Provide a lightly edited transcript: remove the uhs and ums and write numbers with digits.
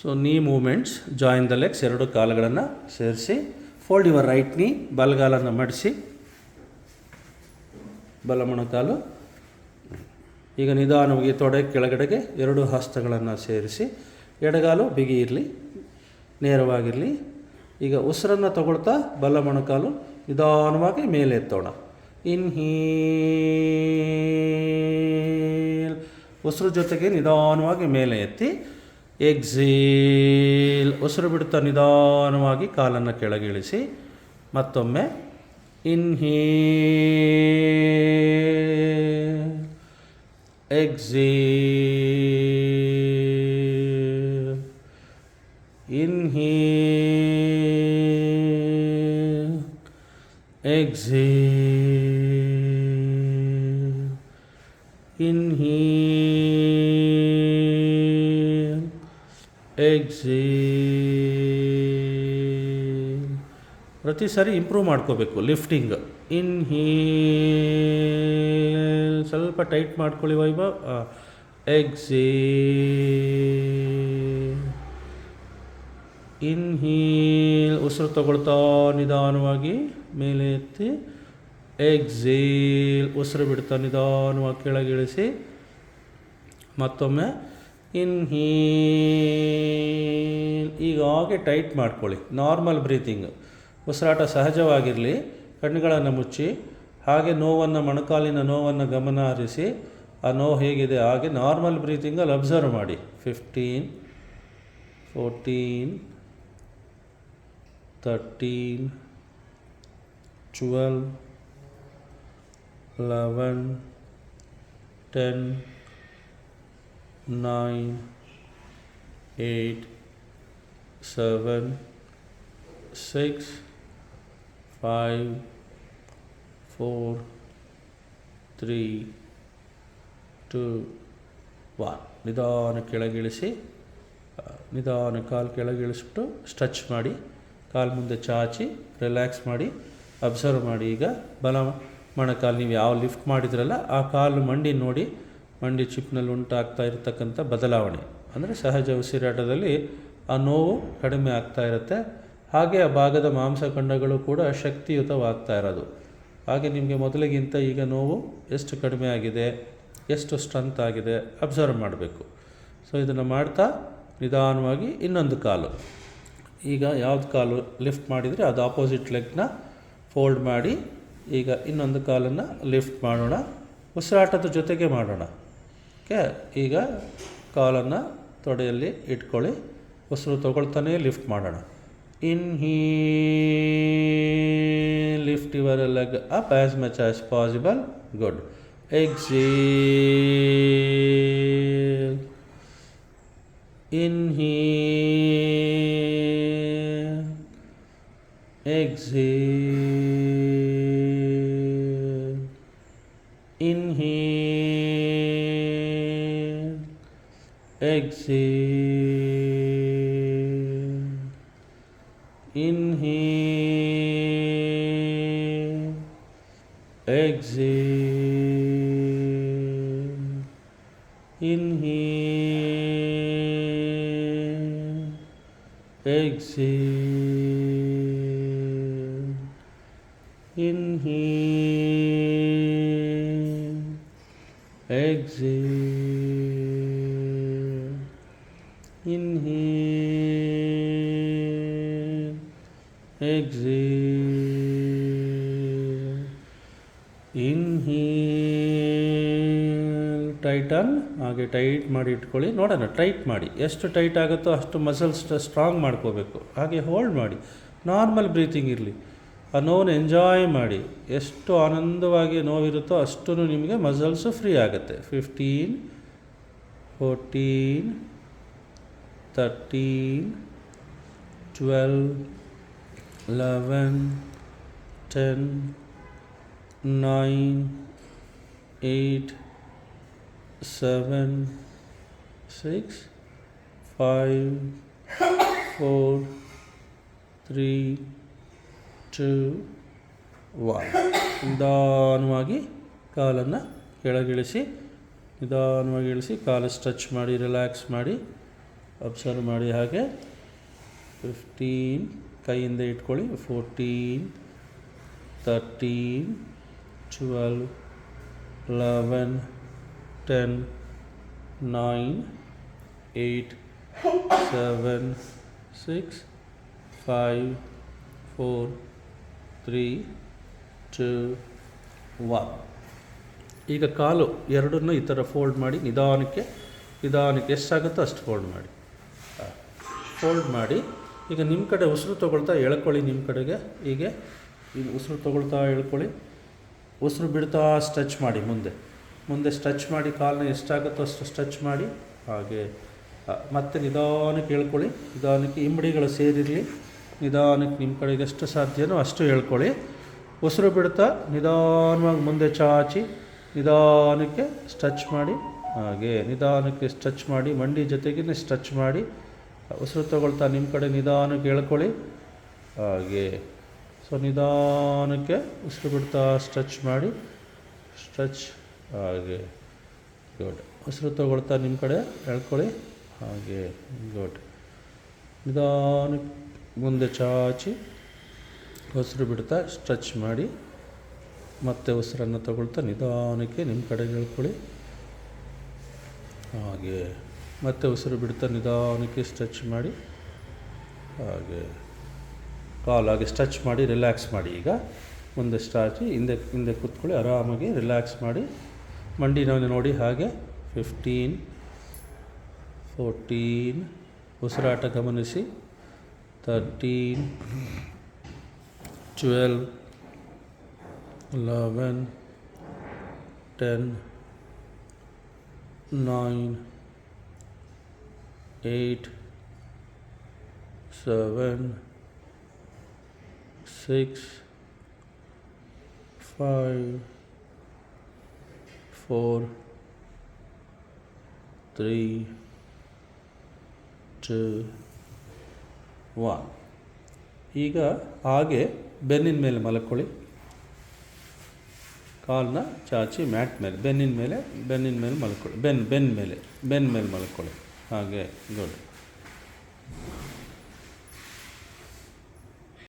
So ನೀ moments, join the legs, ಎರಡು ಕಾಲುಗಳನ್ನು ಸೇರಿಸಿ, ಫೋಲ್ಡ್ ಯುವರ್ ರೈಟ್ ನೀ, ಬಲಗಾಲನ್ನು ಮಡಿಸಿ, ಬಲ ಮೊಣಕಾಲು. ಈಗ ನಿಧಾನವಾಗಿ ತೊಡೆ ಕೆಳಗಡೆಗೆ ಎರಡು ಹಸ್ತಗಳನ್ನು ಸೇರಿಸಿ, ಎಡಗಾಲು ಬಿಗಿ ಇರಲಿ, ನೇರವಾಗಿರಲಿ. ಈಗ ಉಸಿರನ್ನು ತಗೊಳ್ತಾ ಬಲ ಮೊಣಕಾಲು ನಿಧಾನವಾಗಿ ಮೇಲೆ ಎತ್ತೋಣ. ಇನ್ಹೇಲ್, ಉಸಿರು ಜೊತೆಗೆ ನಿಧಾನವಾಗಿ ಮೇಲೆ ಎತ್ತಿ. ಎಕ್ಸೇಲ್, ಉಸಿರು ಬಿಡುತ್ತಾ ನಿಧಾನವಾಗಿ ಕಾಲನ್ನು ಕೆಳಗಿಳಿಸಿ. ಮತ್ತೊಮ್ಮೆ inhale, exhale, inhale, exhale, inhale, exhale. ಪ್ರತಿ ಸಾರಿ ಇಂಪ್ರೂವ್ ಮಾಡ್ಕೋಬೇಕು ಲಿಫ್ಟಿಂಗ್. ಇನ್ಹೇಲ್, ಸ್ವಲ್ಪ ಟೈಟ್ ಮಾಡ್ಕೊಳ್ಳಿ ವೈಭವ್. ಎಕ್ಸೇಲ್, ಇನ್ಹೇಲ್, ಉಸಿರು ತಗೊಳ್ತಾ ನಿಧಾನವಾಗಿ ಮೇಲೆ ಎತ್ತಿ. ಎಕ್ಸೇಲ್, ಉಸಿರು ಬಿಡ್ತಾ ನಿಧಾನವಾಗಿ ಕೆಳಗಿಳಿಸಿ. ಮತ್ತೊಮ್ಮೆ ಇನ್ಹೇಲ್. ಈಗ ಹಾಗೆ ಟೈಟ್ ಮಾಡ್ಕೊಳ್ಳಿ. ನಾರ್ಮಲ್ ಬ್ರೀತಿಂಗ್, ಉಸಿರಾಟ ಸಹಜವಾಗಿರಲಿ. ಕಣ್ಣುಗಳನ್ನು ಮುಚ್ಚಿ ಹಾಗೆ ನೋವನ್ನು, ಮೊಣಕಾಲಿನ ನೋವನ್ನು ಗಮನ ಹರಿಸಿ. ಆ ನೋವು ಹೇಗಿದೆ ಹಾಗೆ ನಾರ್ಮಲ್ ಬ್ರೀತಿಂಗಲ್ಲಿ ಅಬ್ಸರ್ವ್ ಮಾಡಿ. 15, 14, 13, 12, 11, 10, 9, 8, 7, 6, 5, 4, 3, 2, 1. ನಿಧಾನ ಕೆಳಗಿಳಿಸಿ. ನಿಧಾನ ಕಾಲು ಕೆಳಗಿಳಿಸ್ಬಿಟ್ಟು ಸ್ಟ್ರೆಚ್ ಮಾಡಿ. ಕಾಲು ಮುಂದೆ ಚಾಚಿ ರಿಲ್ಯಾಕ್ಸ್ ಮಾಡಿ. ಅಬ್ಸರ್ವ್ ಮಾಡಿ. ಈಗ ಬಲ ಮೊಣಕಾಲು ನೀವು ಯಾವ ಲಿಫ್ಟ್ ಮಾಡಿದ್ರಲ್ಲ ಆ ಕಾಲು ಮಂಡಿ ನೋಡಿ. ಮಂಡಿ ಚಿಪ್ನಲ್ಲಿ ಉಂಟಾಗ್ತಾ ಇರತಕ್ಕಂಥ ಬದಲಾವಣೆ ಅಂದರೆ ಸಹಜ ಉಸಿರಾಟದಲ್ಲಿ ಆ ನೋವು ಕಡಿಮೆ ಆಗ್ತಾ ಇರುತ್ತೆ. ಹಾಗೆ ಆ ಭಾಗದ ಮಾಂಸಖಂಡಗಳು ಕೂಡ ಶಕ್ತಿಯುತವಾಗ್ತಾ ಇರೋದು. ಹಾಗೆ ನಿಮಗೆ ಮೊದಲಿಗಿಂತ ಈಗ ನೋವು ಎಷ್ಟು ಕಡಿಮೆ ಆಗಿದೆ, ಎಷ್ಟು ಸ್ಟ್ರೆಂತ್ ಆಗಿದೆ ಅಬ್ಸರ್ವ್ ಮಾಡಬೇಕು. ಸೊ ಇದನ್ನು ಮಾಡ್ತಾ ನಿಧಾನವಾಗಿ ಇನ್ನೊಂದು ಕಾಲು. ಈಗ ಯಾವ್ದು ಕಾಲು ಲಿಫ್ಟ್ ಮಾಡಿದರೆ ಅದು ಆಪೋಸಿಟ್ ಲೆಗ್ನ ಫೋಲ್ಡ್ ಮಾಡಿ. ಈಗ ಇನ್ನೊಂದು ಕಾಲನ್ನು ಲಿಫ್ಟ್ ಮಾಡೋಣ. ಉಸಿರಾಟದ ಜೊತೆಗೆ ಮಾಡೋಣ. ಓಕೆ, ಈಗ ಕಾಲನ್ನು ತೊಡೆಯಲ್ಲಿ ಇಟ್ಕೊಳ್ಳಿ. ಉಸಿರು ತಗೊಳ್ತಾನೆ ಲಿಫ್ಟ್ ಮಾಡೋಣ. Inhale, lift your leg up as much as possible. Good. Exhale. Inhale. Exhale. Inhale. Exhale. Inhale, exhale, inhale, exhale, inhale, exhale, inhale, exhale, inhale, tighten. ಹಾಗೆ ಟೈಟ್ ಮಾಡಿ ಇಟ್ಕೊಳ್ಳಿ. ನೋಡೋಣ, ಟೈಟ್ ಮಾಡಿ. ಎಷ್ಟು ಟೈಟ್ ಆಗುತ್ತೋ ಅಷ್ಟು ಮಸಲ್ಸ್ ಸ್ಟ್ರಾಂಗ್ ಮಾಡ್ಕೋಬೇಕು. ಹಾಗೆ ಹೋಲ್ಡ್ ಮಾಡಿ. ನಾರ್ಮಲ್ ಬ್ರೀತಿಂಗ್ ಇರಲಿ. ಆ ನೋವನ್ನು ಎಂಜಾಯ್ ಮಾಡಿ. ಎಷ್ಟು ಆನಂದವಾಗಿ ನೋವಿರುತ್ತೋ ಅಷ್ಟು ನಿಮಗೆ ಮಸಲ್ಸು ಫ್ರೀ ಆಗುತ್ತೆ. 15, 14, 13, 12, 11, 10, 9, 8, 7, 6, 5, 4, 3, 2, 1. ನಿಧಾನವಾಗಿ ಕಾಲನ್ನು ಕೆಳಗಿಳಿಸಿ. ನಿಧಾನವಾಗಿ ಇಳಿಸಿ. ಕಾಲು ಸ್ಟ್ರೆಚ್ ಮಾಡಿ, ರಿಲ್ಯಾಕ್ಸ್ ಮಾಡಿ. ಅಬ್ಸರ್ವ್ ಮಾಡಿ ಹಾಗೆ. 15 ಕೈಯಿಂದ ಇಟ್ಕೊಳ್ಳಿ. 14 13 12 11 10 9 8 7 6 5 4 3 2 1. ಈಗ ಕಾಲು ಎರಡನ್ನೂ ಈ ಥರ ಫೋಲ್ಡ್ ಮಾಡಿ ನಿಧಾನಕ್ಕೆ ಎಷ್ಟಾಗುತ್ತೋ ಅಷ್ಟು ಫೋಲ್ಡ್ ಮಾಡಿ ಈಗ ನಿಮ್ಮ ಕಡೆ ಉಸಿರು ತೊಗೊಳ್ತಾ ಎಳ್ಕೊಳ್ಳಿ. ನಿಮ್ಮ ಕಡೆಗೆ ಹೀಗೆ ಉಸಿರು ತೊಗೊಳ್ತಾ ಎಳ್ಕೊಳ್ಳಿ. ಉಸಿರು ಬಿಡ್ತಾ ಸ್ಟ್ರೆಚ್ ಮಾಡಿ. ಮುಂದೆ ಸ್ಟ್ರೆಚ್ ಮಾಡಿ. ಕಾಲನ್ನ ಎಷ್ಟಾಗುತ್ತೋ ಅಷ್ಟು ಸ್ಟ್ರೆಚ್ ಮಾಡಿ. ಹಾಗೆ ಮತ್ತೆ ನಿಧಾನಕ್ಕೆ ಎಳ್ಕೊಳ್ಳಿ. ನಿಧಾನಕ್ಕೆ ಇಂಬಡಿಗಳು ಸೇರಿರಲಿ. ನಿಧಾನಕ್ಕೆ ನಿಮ್ಮ ಕಡೆಗೆ ಎಷ್ಟು ಸಾಧ್ಯನೋ ಅಷ್ಟು ಎಳ್ಕೊಳ್ಳಿ. ಉಸಿರು ಬಿಡ್ತಾ ನಿಧಾನವಾಗಿ ಮುಂದೆ ಚಾಚಿ ನಿಧಾನಕ್ಕೆ ಸ್ಟ್ರೆಚ್ ಮಾಡಿ. ಹಾಗೆ ನಿಧಾನಕ್ಕೆ ಸ್ಟ್ರೆಚ್ ಮಾಡಿ. ಮಂಡಿ ಜೊತೆಗೇ ಸ್ಟ್ರೆಚ್ ಮಾಡಿ. ಉಸಿರು ತಗೊಳ್ತಾ ನಿಮ್ಮ ಕಡೆ ನಿಧಾನಕ್ಕೆ ಎಳ್ಕೊಳ್ಳಿ. ಹಾಗೆ ಸೊ ನಿಧಾನಕ್ಕೆ ಉಸಿರು ಬಿಡ್ತಾ ಸ್ಟ್ರೆಚ್ ಮಾಡಿ. ಸ್ಟ್ರೆಚ್. ಹಾಗೆ ಗುಡ್. ಉಸಿರು ತಗೊಳ್ತಾ ನಿಮ್ಮ ಕಡೆ ಎಳ್ಕೊಳ್ಳಿ. ಹಾಗೆ ಗುಡ್. ನಿಧಾನಕ್ಕೆ ಮುಂದೆ ಚಾಚಿ ಉಸಿರು ಬಿಡ್ತಾ ಸ್ಟ್ರೆಚ್ ಮಾಡಿ. ಮತ್ತೆ ಉಸಿರನ್ನು ತಗೊಳ್ತಾ ನಿಧಾನಕ್ಕೆ ನಿಮ್ಮ ಕಡೆಗೆ ಎಳ್ಕೊಳ್ಳಿ. ಹಾಗೆ ಮತ್ತೆ ಉಸಿರು ಬಿಡ್ತಾ ನಿಧಾನಕ್ಕೆ ಸ್ಟ್ರೆಚ್ ಮಾಡಿ. ಹಾಗೆ ಕಾಲಾಗಿ ಸ್ಟ್ರೆಚ್ ಮಾಡಿ. ರಿಲ್ಯಾಕ್ಸ್ ಮಾಡಿ. ಈಗ ಮುಂದೆ ಸ್ಟ್ರಾಚಿ ಹಿಂದೆ ಕೂತ್ಕೊಳ್ಳಿ. ಆರಾಮಾಗಿ ರಿಲ್ಯಾಕ್ಸ್ ಮಾಡಿ. ಮಂಡಿನ ನೋಡಿ ಹಾಗೆ. 15 14 ಉಸಿರಾಟ ಗಮನಿಸಿ. 13 12 11 10 9 8 7 6 5 4 3 2 1. ಈಗ ಹಾಗೆ ಬೆನ್ನಿನ ಮೇಲೆ ಮಲ್ಕೊಳ್ಳಿ. ಕಾಲನ್ನ ಚಾಚಿ ಮ್ಯಾಟ್ ಮೇಲೆ ಬೆನ್ನಿನ ಮೇಲೆ ಮಲ್ಕೊಳ್ಳಿ. ಬೆನ್ನ ಮೇಲೆ ಮಲ್ಕೊಳ್ಳಿ. ಹಾಗೆ ಗುಡ್.